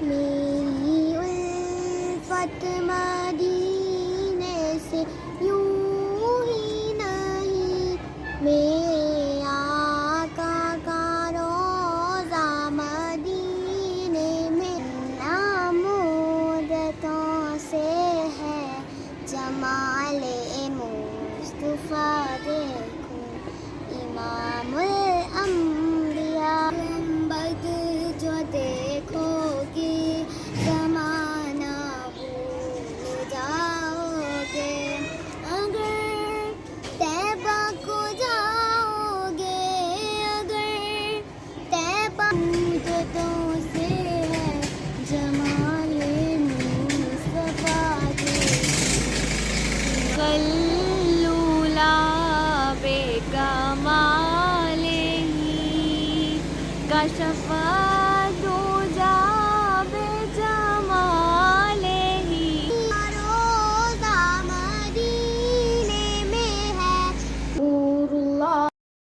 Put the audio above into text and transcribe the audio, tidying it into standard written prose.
میری الفت مدینے سے یوں ہی نہیں، میرے آقا کا روضہ مدینے میں نامودتوں سے ہے جمال مصطفیٰ دیکھو، امام الانبیاء گنبد جو دیکھو گی زمانہ بھول جاؤ گے، اگر طیبہ کو جاؤ گے، اگر طیبہ مودتوں سے ہے جمال مصطفیٰ کلولا بے کمالہ کشف